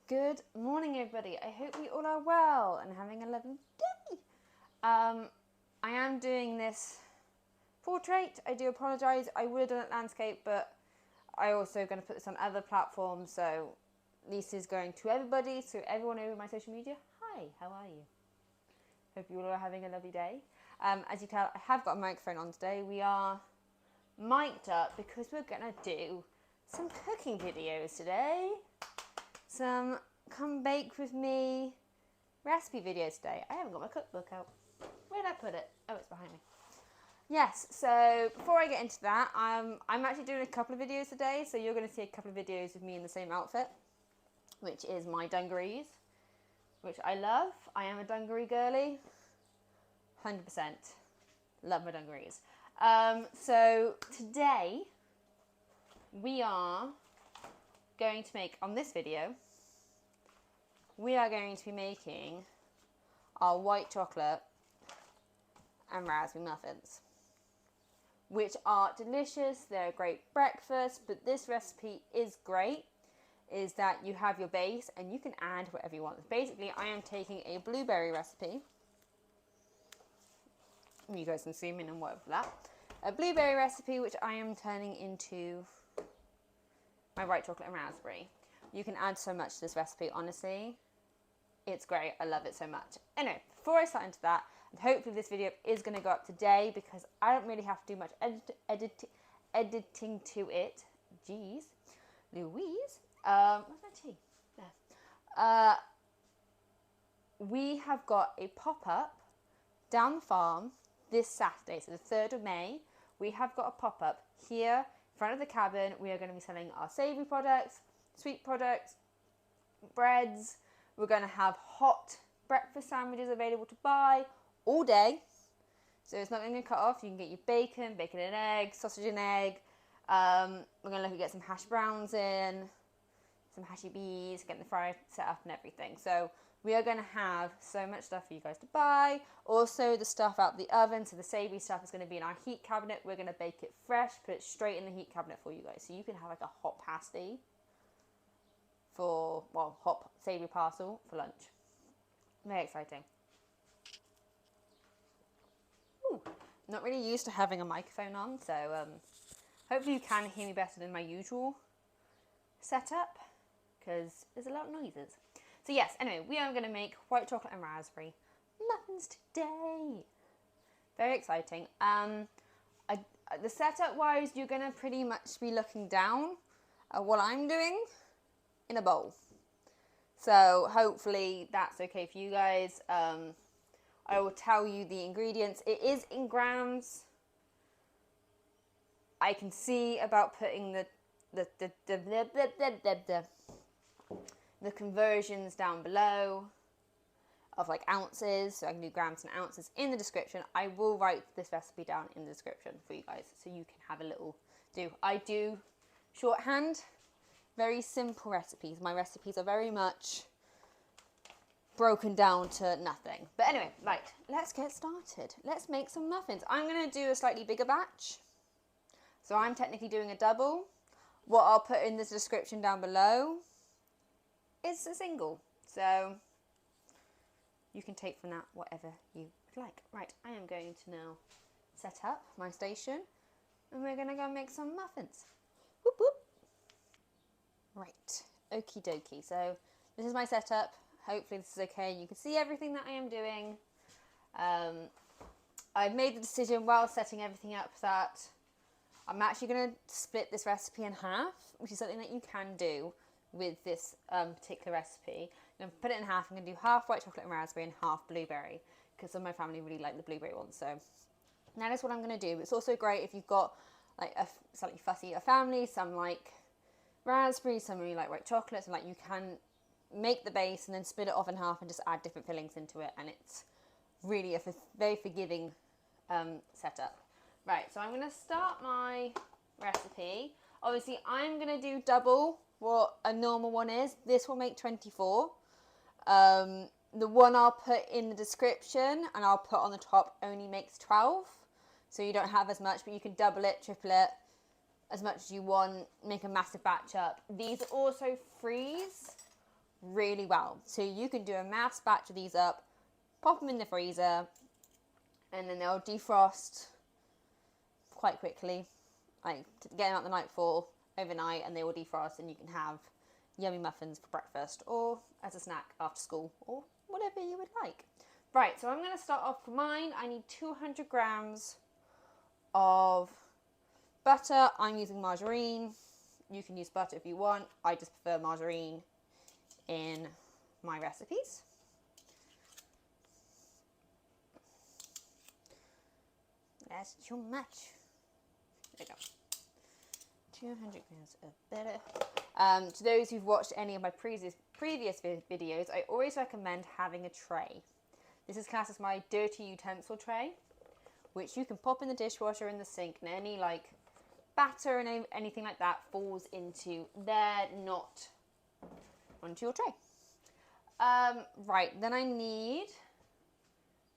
Good morning, everybody. I hope you all are well and having a lovely day. I am doing this portrait. I do apologise. I would have done it landscape, but I also going to put this on other platforms. So this is going to everybody. So everyone over my social media, hi, how are you? Hope you all are having a lovely day. As you tell, I have got a microphone on today. We are mic'd up because we're going to do some cooking videos today. Some come bake with me recipe videos today. I haven't got my cookbook out. Where did I put it? Oh, it's behind me. Yes, so before I get into that, I'm actually doing a couple of videos today. So you're going to see a couple of videos of me in the same outfit, which is my dungarees, which I love. I am a dungaree girly, 100%. Love my dungarees. So today we are going to make, on this video, we are going to be making our white chocolate and raspberry muffins, which are delicious. They're a great breakfast, but this recipe is great, is that you have your base and you can add whatever you want. Basically, I am taking a blueberry recipe. You guys can zoom in and whatever that. A blueberry recipe, which I am turning into my white chocolate and raspberry. You can add so much to this recipe, honestly. It's great. I love it so much. Anyway, before I start into that, and hopefully this video is going to go up today because I don't really have to do much editing to it. Jeez. Louise. Where's my tea? There. We have got a pop-up down the farm this Saturday, so the 3rd of May. We have got a pop-up here in front of the cabin. We are going to be selling our savoury products, sweet products, breads. We're going to have hot breakfast sandwiches available to buy all day. So it's not going to cut off. You can get your bacon and egg, sausage and egg. We're going to look at get some hash browns in, some hashy bees, getting the fry set up and everything. So we are going to have so much stuff for you guys to buy. Also the stuff out the oven. So the savoury stuff is going to be in our heat cabinet. We're going to bake it fresh, put it straight in the heat cabinet for you guys. So you can have like a hot pasty for, well, hot savoury parcel for lunch. Very exciting. Ooh, not really used to having a microphone on, so hopefully you can hear me better than my usual setup, because there's a lot of noises. So yes, anyway, we are going to make white chocolate and raspberry muffins today. Very exciting. The setup wise, you're going to pretty much be looking down at what I'm doing in a bowl. So hopefully that's okay for you guys. I will tell you the ingredients. It is in grams. I can see about putting the conversions down below of like ounces, so I can do grams and ounces in the description. I will write this recipe down in the description for you guys so you can have a little do. I do shorthand. Very simple recipes. My recipes are very much broken down to nothing. But anyway, right, let's get started. Let's make some muffins. I'm going to do a slightly bigger batch. So I'm technically doing a double. What I'll put in the description down below is a single. So you can take from that whatever you would like. Right, I am going to now set up my station and we're going to go make some muffins. Whoop whoop. Right, okie dokie. So this is my setup. Hopefully this is okay. You can see everything that I am doing. I've made the decision while setting everything up that I'm actually going to split this recipe in half, which is something that you can do with this particular recipe. I'm going to put it in half. I'm going to do half white chocolate and raspberry and half blueberry because some of my family really like the blueberry one. So that is what I'm going to do. It's also great if you've got like a slightly fussier family, some like raspberry, some really like white chocolate, and like you can make the base and then split it off in half and just add different fillings into it, and it's really a very forgiving setup. Right, so I'm going to start my recipe. Obviously I'm going to do double what a normal one is. This will make 24. The one I'll put in the description and I'll put on the top only makes 12, so you don't have as much, but you can double it, triple it, as much as you want, make a massive batch up. These also freeze really well. So you can do a mass batch of these up, pop them in the freezer, and then they'll defrost quite quickly. Like, get them out the night before, overnight, and they will defrost, and you can have yummy muffins for breakfast or as a snack after school or whatever you would like. Right, so I'm going to start off for mine. I need 200 grams of butter. I'm using margarine. You can use butter if you want. I just prefer margarine in my recipes. That's too much. There we go. 200 grams of butter. To those who've watched any of my previous videos, I always recommend having a tray. This is classed as my dirty utensil tray, which you can pop in the dishwasher in the sink, and any like batter and anything like that falls into there, not onto your tray. Right, then I need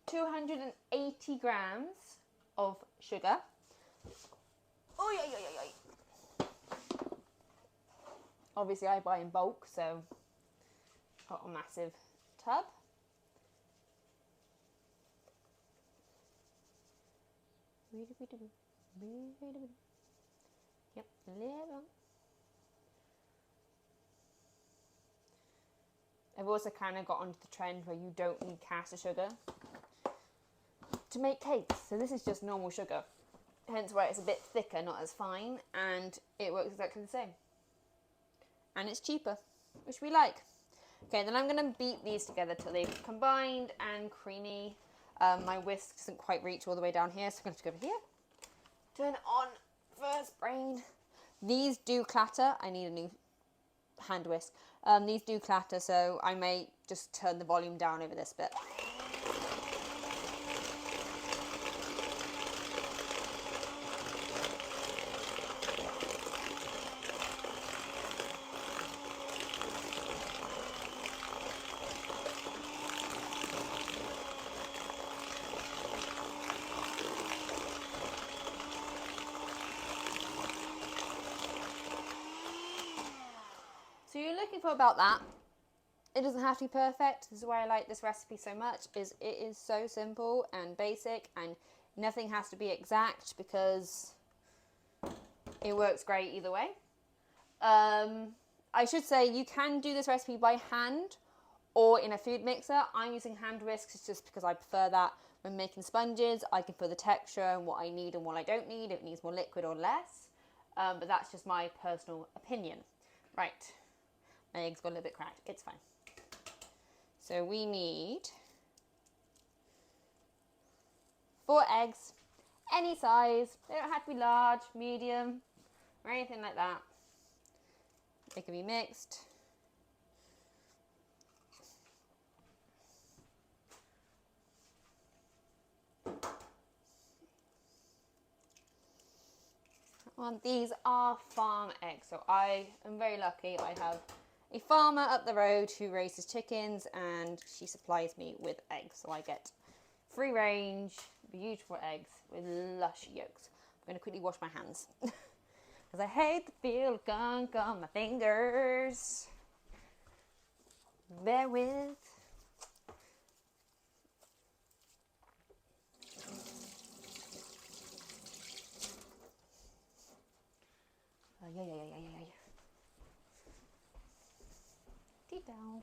280 grams of sugar. Oh, yeah. Obviously, I buy in bulk, so got a massive tub. Yep, little. I've also kind of got onto the trend where you don't need caster sugar to make cakes. So this is just normal sugar. Hence why it's a bit thicker, not as fine, and it works exactly the same. And it's cheaper, which we like. Okay, then I'm going to beat these together till they've combined and creamy. My whisk doesn't quite reach all the way down here, so I'm going to go over here. Turn on first brain. These do clatter. I need a new hand whisk. These do clatter, so I may just turn the volume down over this bit. So you're looking for about that. It doesn't have to be perfect. This is why I like this recipe so much, is it is so simple and basic, and nothing has to be exact because it works great either way. I should say you can do this recipe by hand or in a food mixer. I'm using hand whisks just because I prefer that. When making sponges, I can feel the texture and what I need and what I don't need. If it needs more liquid or less. But that's just my personal opinion. Right. My eggs got a little bit cracked. It's fine. So we need 4 eggs, any size. They don't have to be large, medium, or anything like that. They can be mixed. These are farm eggs, so I am very lucky. I have a farmer up the road who raises chickens, and she supplies me with eggs. So I get free range, beautiful eggs with lush yolks. I'm going to quickly wash my hands because I hate the feel of gunk on my fingers. Bear with. Yeah. Deep down.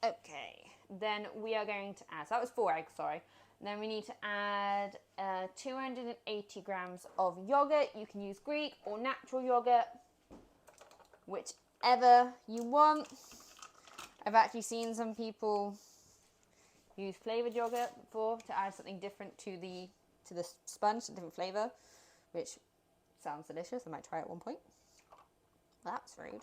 Okay, then we are going to add, so that was 4 eggs, sorry. Then we need to add 280 grams of yogurt. You can use Greek or natural yogurt, whichever you want. I've actually seen some people use flavoured yogurt before to add something different to the sponge, a different flavour, which sounds delicious. I might try it at one point. Well, that's rude.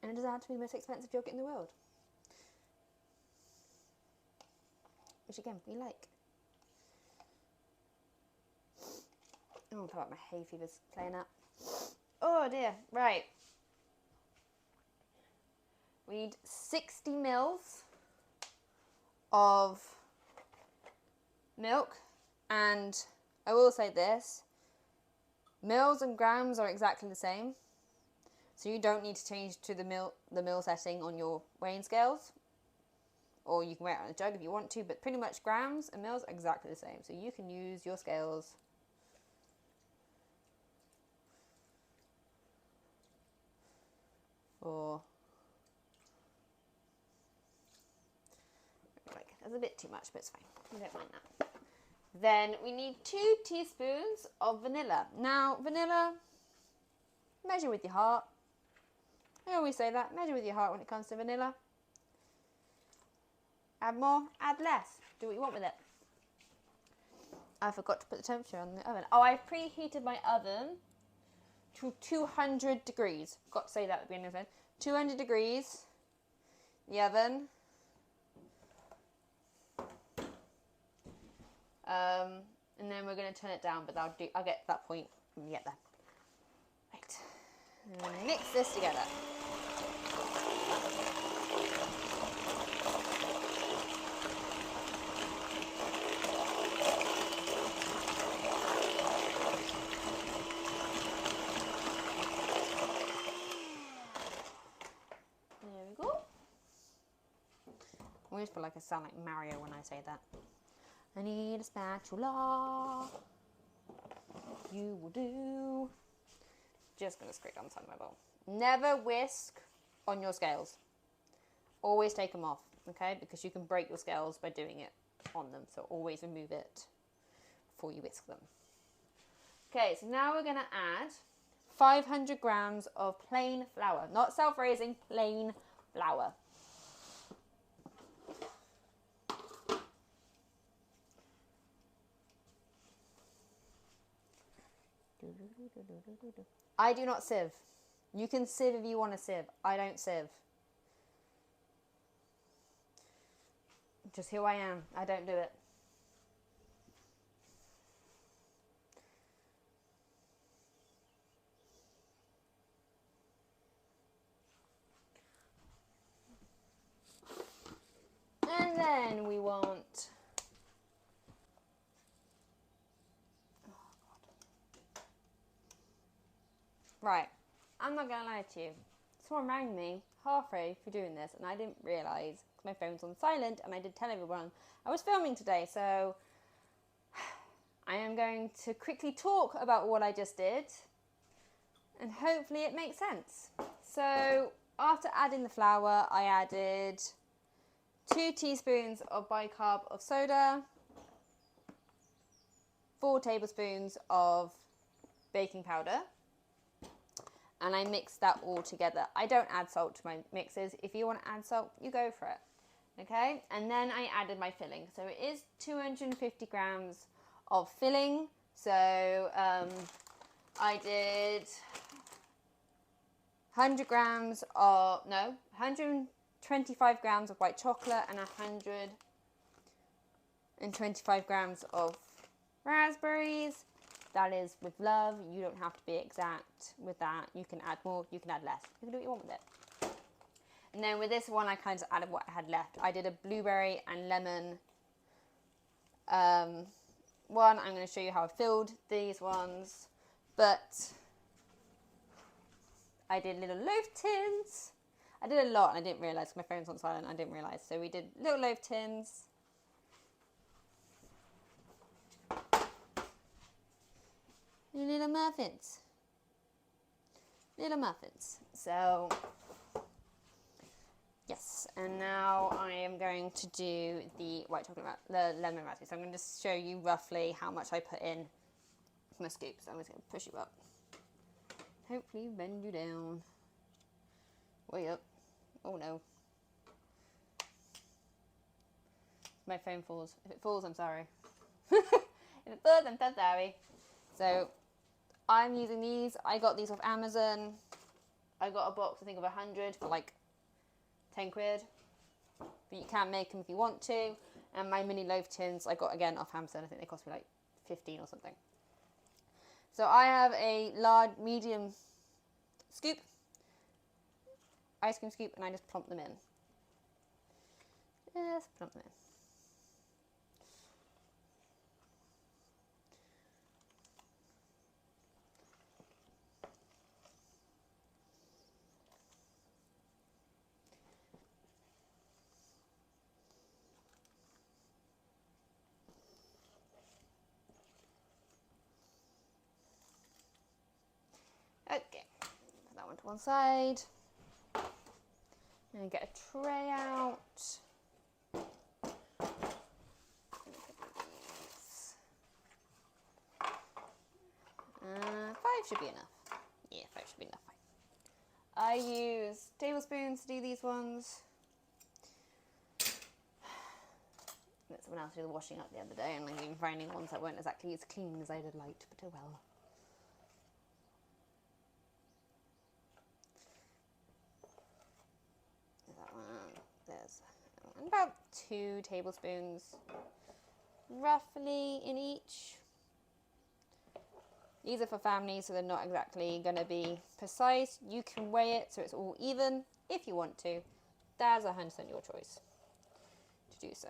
And it doesn't have to be the most expensive yogurt in the world. Which again, we like. Oh, I thought my hay fever's playing up. Oh dear. Right. We need 60 mils of milk, and I will say this, mils and grams are exactly the same, so you don't need to change to the mil setting on your weighing scales, or you can weigh it on a jug if you want to, but pretty much grams and mils are exactly the same, so you can use your scales for, like, that's a bit too much, but it's fine, we don't mind that. Then we need 2 teaspoons of vanilla. Now, vanilla, measure with your heart. I always say that, measure with your heart when it comes to vanilla. Add more, add less. Do what you want with it. I forgot to put the temperature on the oven. Oh, I've preheated my oven to 200 degrees. Got to say that at the beginning of the 200 degrees, the oven. And then we're going to turn it down, but I'll get to that point when we get there. Right. And we're going to mix this together. There we go. I always feel like I sound like Mario when I say that. I need a spatula. You will do. Just going to scrape down the side of my bowl. Never whisk on your scales. Always take them off, okay? Because you can break your scales by doing it on them. So always remove it before you whisk them. Okay, so now we're going to add 500 grams of plain flour. Not self-raising, plain flour. I do not sieve. You can sieve if you want to sieve. I don't sieve. Just who I am. I don't do it. And then we want... Right, I'm not going to lie to you. Someone rang me halfway through doing this and I didn't realise my phone's on silent, and I did tell everyone I was filming today, so I am going to quickly talk about what I just did and hopefully it makes sense. So after adding the flour, I added 2 teaspoons of bicarb of soda, 4 tablespoons of baking powder, and I mix that all together. I don't add salt to my mixes. If you want to add salt, you go for it. Okay, and then I added my filling. So it is 250 grams of filling. So I did 125 grams of white chocolate and 125 grams of raspberries. That is with love. You don't have to be exact with that. You can add more, you can add less. You can do what you want with it. And then with this one, I kind of added what I had left. I did a blueberry and lemon one. I'm going to show you how I filled these ones. But I did little loaf tins. I did a lot and I didn't realise. My phone's on silent. I didn't realise. So we did little loaf tins. Little muffins. Little muffins. So, yes. And now I am going to do the white chocolate, the lemon raspberry. So I'm going to just show you roughly how much I put in my scoop. So I'm just going to push you up. Hopefully bend you down. Way up. Oh no. My phone falls. If it falls, I'm sorry. If it falls, I'm so sorry. So I'm using these. I got these off Amazon. I got a box, I think, of 100 for like 10 quid. But you can make them if you want to. And my mini loaf tins I got again off Amazon. I think they cost me like 15 or something. So I have a large, medium scoop, ice cream scoop, and I just plump them in. Just plump them in. Okay, put that one to one side. And get a tray out. Five should be enough. Yeah, 5 should be enough. I use tablespoons to do these ones. Let someone else do the washing up the other day, and I've been finding ones that weren't exactly as clean as I'd have liked, but oh well. There's about 2 tablespoons roughly in each. These are for family, so they're not exactly going to be precise. You can weigh it so it's all even if you want to. That's 100% your choice to do so.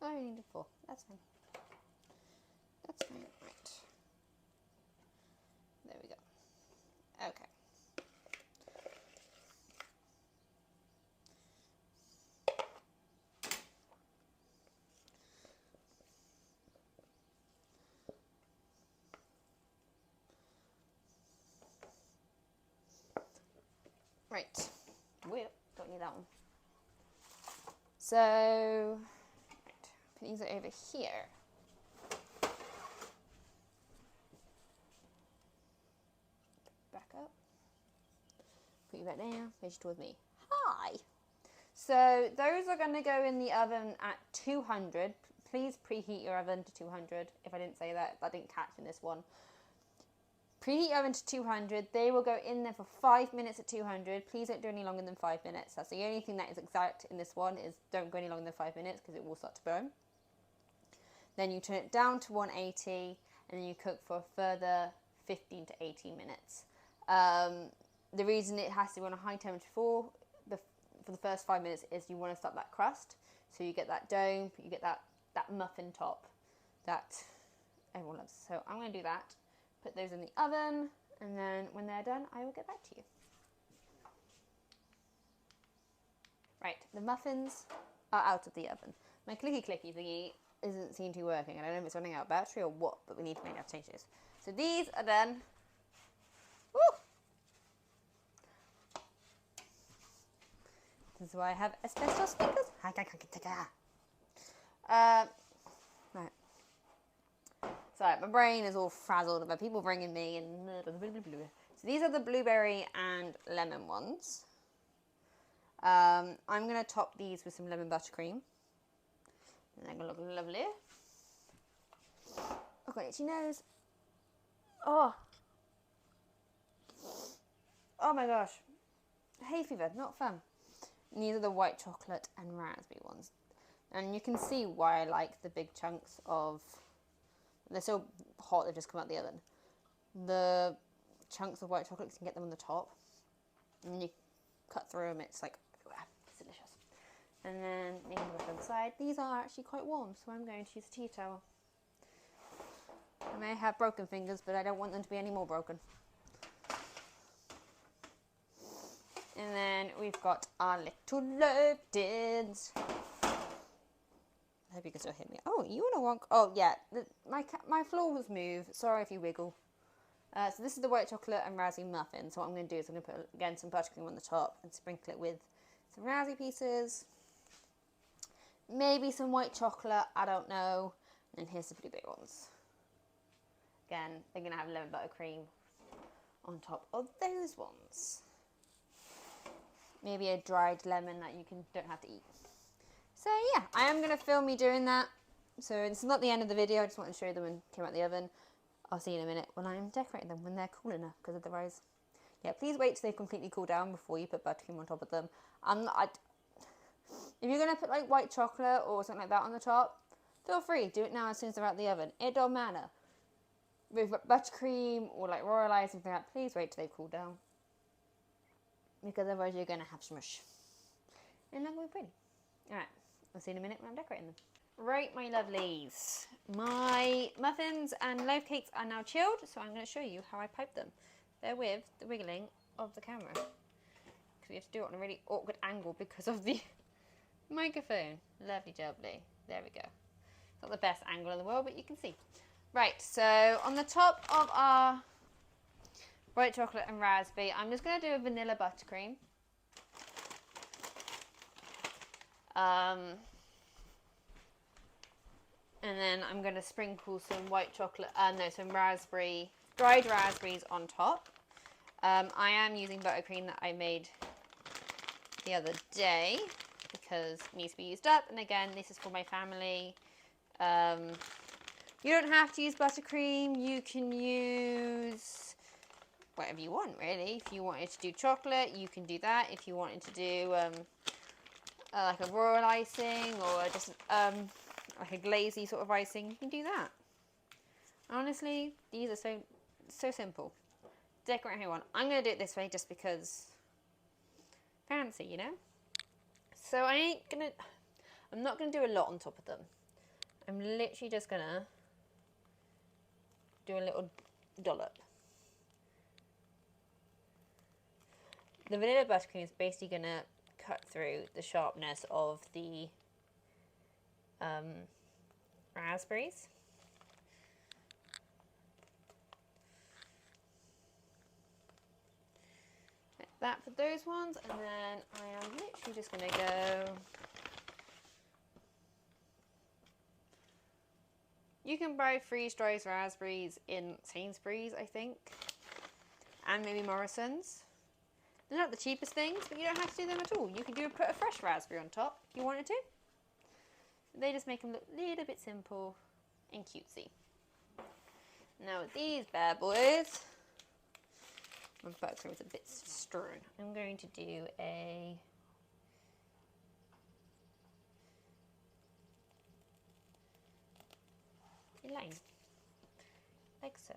I only need 4. That's fine. That's fine. Right. There we go. Okay. Right. Whoop. Don't need that one. So, put these over here. Back up. Put you back there. Face you towards me. Hi. So those are going to go in the oven at 200. Please preheat your oven to 200. If I didn't say that, I didn't catch in this one. Preheat your oven to 200. They will go in there for 5 minutes at 200. Please don't do any longer than 5 minutes. That's the only thing that is exact in this one, is don't go any longer than 5 minutes because it will start to burn. Then you turn it down to 180 and then you cook for a further 15 to 18 minutes. The reason it has to be on a high temperature for the first 5 minutes is you want to stop that crust. So you get that dome, you get that muffin top that everyone loves. So I'm going to do that. Put those in the oven, and then when they're done, I will get back to you. Right, the muffins are out of the oven. My clicky thingy isn't seem to be working. I don't know if it's running out of battery or what, but we need to make that change this. So these are done. Woo! This is why I have asbestos fingers. Right. Sorry, my brain is all frazzled about people bringing me and so these are the blueberry and lemon ones. I'm going to top these with some lemon buttercream. And they're going to look lovely. I've got an itchy nose. Oh my gosh. Hay fever, not fun. And these are the white chocolate and raspberry ones. And you can see why I like the big chunks of... They're so hot, they've just come out the oven. The chunks of white chocolate, you can get them on the top. And you cut through them, it's like, it's delicious. And then you can put them aside. These are actually quite warm, so I'm going to use a tea towel. I may have broken fingers, but I don't want them to be any more broken. And then we've got our little loaf tins. I hope you can still hear me. Oh, you want to Oh, yeah. My floor was moved. Sorry if you wiggle. So this is the white chocolate and raspberry muffin. So what I'm going to do is I'm going to put, again, some buttercream on the top and sprinkle it with some raspberry pieces. Maybe some white chocolate. I don't know. And here's the blueberry ones. Again, they're going to have lemon buttercream on top of those ones. Maybe a dried lemon that you don't have to eat. So yeah, I am going to film me doing that. So this is not the end of the video. I just want to show them when it came out the oven. I'll see you in a minute when I'm decorating them, when they're cool enough, because otherwise, yeah, please wait till they completely cool down before you put buttercream on top of them. If you're going to put like white chocolate or something like that on the top, feel free, do it now as soon as they're out of the oven. It don't matter. With buttercream or like royal ice, something like that, please wait till they cool down. Because otherwise you're going to have smush. And that will be pretty. Alright, I'll see you in a minute when I'm decorating them. Right, my lovelies. My muffins and loaf cakes are now chilled, so I'm going to show you how I pipe them. Bear with the wiggling of the camera. Because we have to do it on a really awkward angle because of the microphone. Lovely jubbly. There we go. It's not the best angle in the world, but you can see. Right, so on the top of our white chocolate and raspberry, I'm just going to do a vanilla buttercream. And then I'm going to sprinkle some white chocolate, some dried raspberries on top. I am using buttercream that I made the other day because it needs to be used up. And again, this is for my family. You don't have to use buttercream. You can use whatever you want, really. If you wanted to do chocolate, you can do that. If you wanted to do like a royal icing or just like a glazy sort of icing, you can do that. Honestly, these are so simple. Decorate how you want. I'm going to do it this way just because fancy, you know? So I'm not going to do a lot on top of them. I'm literally just going to do a little dollop. The vanilla buttercream is basically going to cut through the sharpness of the raspberries. Like that for those ones, and then I am literally just going to go. You can buy freeze-dried raspberries in Sainsbury's, I think, and maybe Morrison's. They're not the cheapest things, but you don't have to do them at all. You can put a fresh raspberry on top if you wanted to. They just make them look a little bit simple and cutesy. Now with these bad boys, my buttercream is a bit strewn. I'm going to do a line, like so.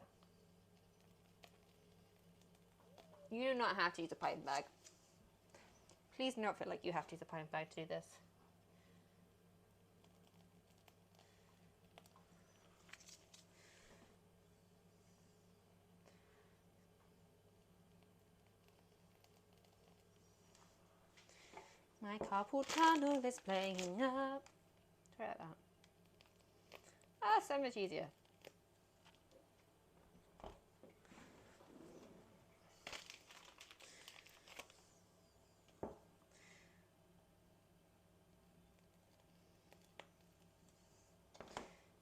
You do not have to use a piping bag. Please do not feel like you have to use a piping bag to do this. My carpool tunnel is playing up. Try that out. Ah, so much easier.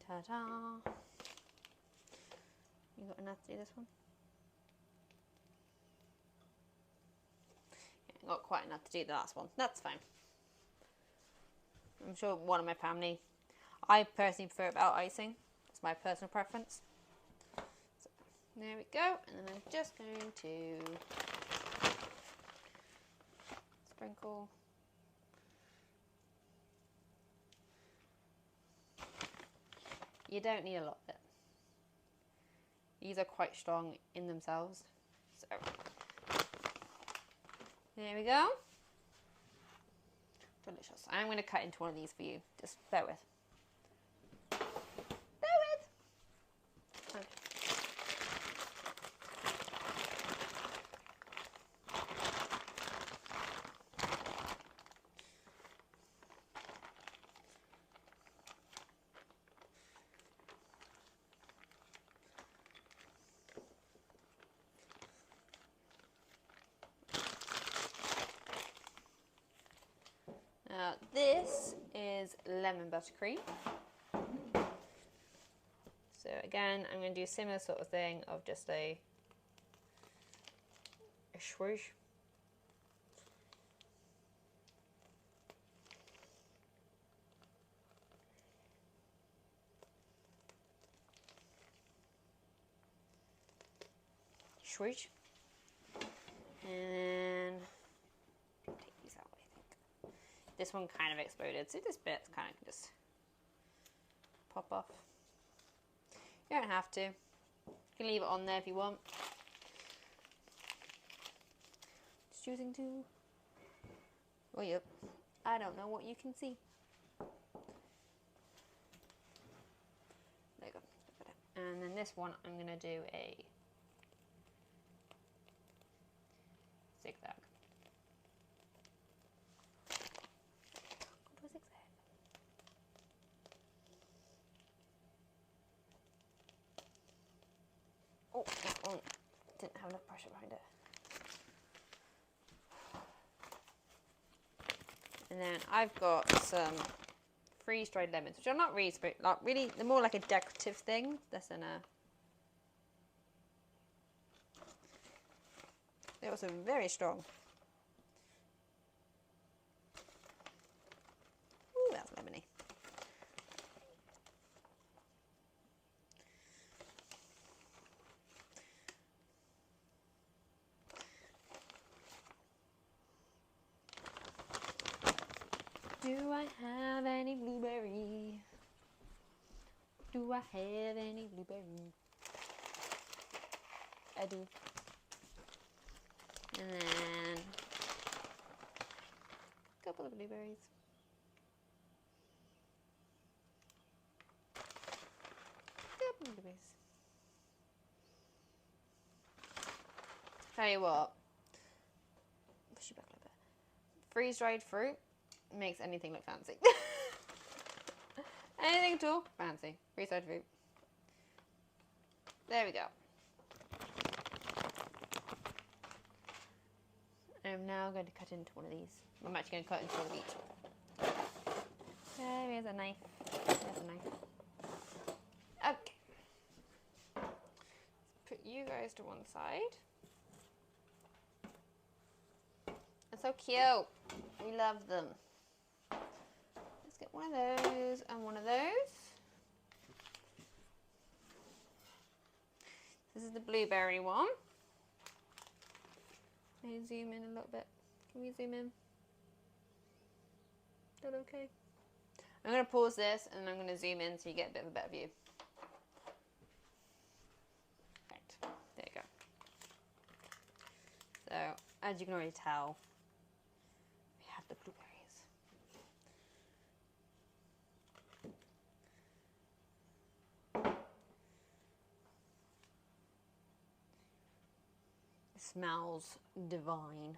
Ta-da! You got enough to do this one? Yeah, I got quite enough to do the last one. That's fine. I'm sure one of my family. I personally prefer without icing. That's my personal preference. So, there we go. And then I'm just going to sprinkle. You don't need a lot of it. These are quite strong in themselves. So, there we go. Delicious. I'm going to cut into one of these for you. Just bear with. Bear with. Okay. Now this is lemon buttercream. So again, I'm going to do a similar sort of thing of just a swoosh. sweet. And take these out, I think. This one kind of exploded, so this bit's kind of just pop off. You don't have to. You can leave it on there if you want. Just choosing to. Oh, yep. I don't know what you can see. There you go. And then this one, I'm going to do a zigzag. What was zigzag? Oh, that one didn't have enough pressure behind it. And then I've got some freeze-dried lemons, which are not really, like really, they're more like a decorative thing. That's in a. They're also very strong. Ooh, that's lemony. Do I have any blueberry? Do I have any blueberry? I do. And then a couple of blueberries. Couple of blueberries. Tell you what. Push you back a little bit. Freeze-dried fruit makes anything look fancy. Anything at all, fancy. Freeze-dried fruit. There we go. I'm now going to cut into one of these. I'm actually going to cut into one of each. There is a knife. There's a knife. Okay. Let's put you guys to one side. They're so cute. We love them. Let's get one of those and one of those. This is the blueberry one. Can you zoom in a little bit? Can we zoom in? Is that okay? I'm going to pause this and I'm going to zoom in so you get a bit of a better view. Right, there you go. So, as you can already tell, we have the blueberries. It smells divine.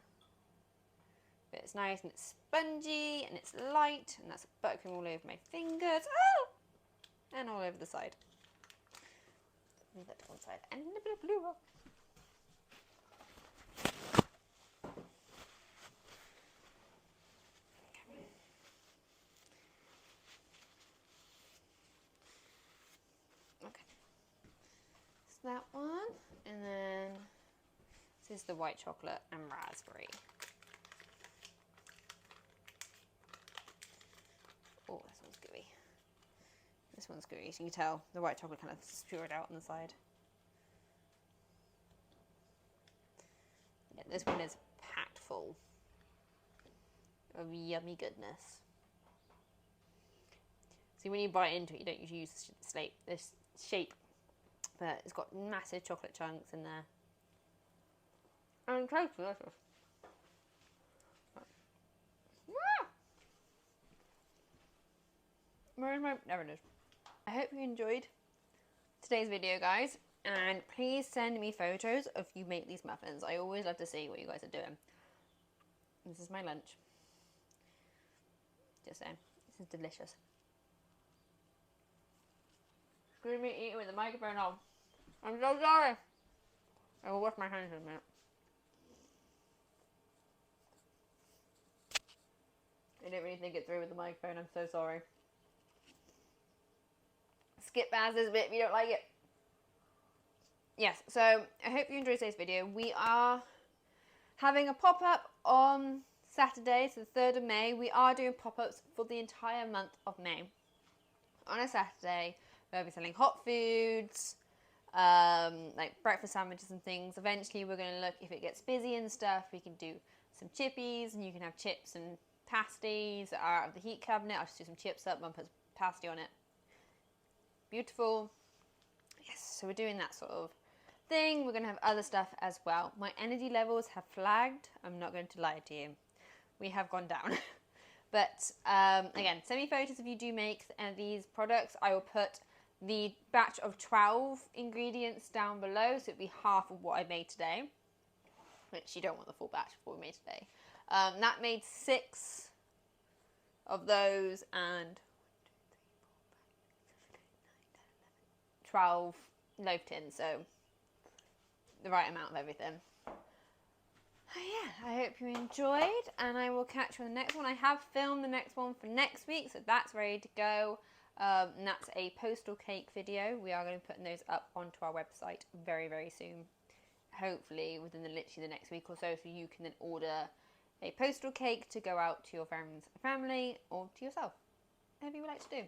But it's nice and it's spongy and it's light, and that's buttercream all over my fingers. Oh! And all over the side. Move that to one side. And a bit of blue rock. Okay. So that one. And then this is the white chocolate and raspberry. Oh, this one's gooey. This one's gooey. So you can tell the white chocolate kind of spewed out on the side. Yeah, this one is packed full of yummy goodness. See, when you bite into it, you don't usually use this shape, but it's got massive chocolate chunks in there. And it tastes delicious. Never did. I hope you enjoyed today's video, guys, and please send me photos of you make these muffins. I always love to see what you guys are doing. This is my lunch. Just saying, this is delicious. Screw me eating with the microphone on. I'm so sorry. I will wash my hands in a minute. I didn't really think it through with the microphone. I'm so sorry. Skip past this bit if you don't like it. Yes, so I hope you enjoyed today's video. We are having a pop-up on Saturday, so the 3rd of May. We are doing pop-ups for the entire month of May. On a Saturday, we'll be selling hot foods, like breakfast sandwiches and things. Eventually we're going to look, if it gets busy and stuff, we can do some chippies, and you can have chips and pasties that are out of the heat cabinet. I'll just do some chips up, Mum puts pasty on it. Beautiful. Yes, so we're doing that sort of thing. We're going to have other stuff as well. My energy levels have flagged. I'm not going to lie to you. We have gone down. But again, send me photos if you do make these products. I will put the batch of 12 ingredients down below, so it'll be half of what I made today, which you don't want the full batch of what we made today. That made 6 of those and 12 loaf tins, so the right amount of everything. Yeah, I hope you enjoyed, and I will catch you on the next one. I have filmed the next one for next week, so that's ready to go. And that's a postal cake video. We are going to be putting those up onto our website very, very soon. Hopefully within literally the next week or so you can then order a postal cake to go out to your friends and family, or to yourself, whatever you would like to do.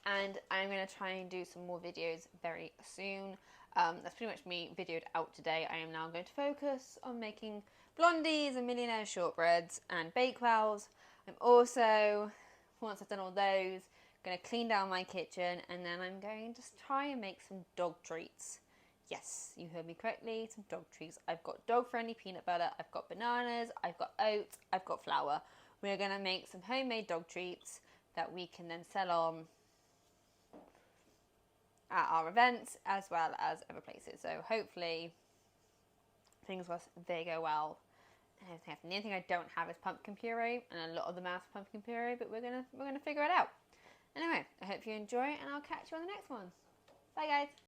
And I'm going to try and do some more videos very soon. That's pretty much me videoed out today. I am now going to focus on making blondies and millionaire shortbreads and bakewells. I'm also, once I've done all those, going to clean down my kitchen, and then I'm going to try and make some dog treats. Yes, you heard me correctly, some dog treats. I've got dog-friendly peanut butter, I've got bananas, I've got oats, I've got flour. We're going to make some homemade dog treats that we can then sell on at our events as well as other places. So hopefully, fingers crossed, they go well. And the only thing I don't have is pumpkin puree, and a lot of them ask for pumpkin puree, but we're gonna figure it out. Anyway, I hope you enjoy, and I'll catch you on the next one. Bye guys.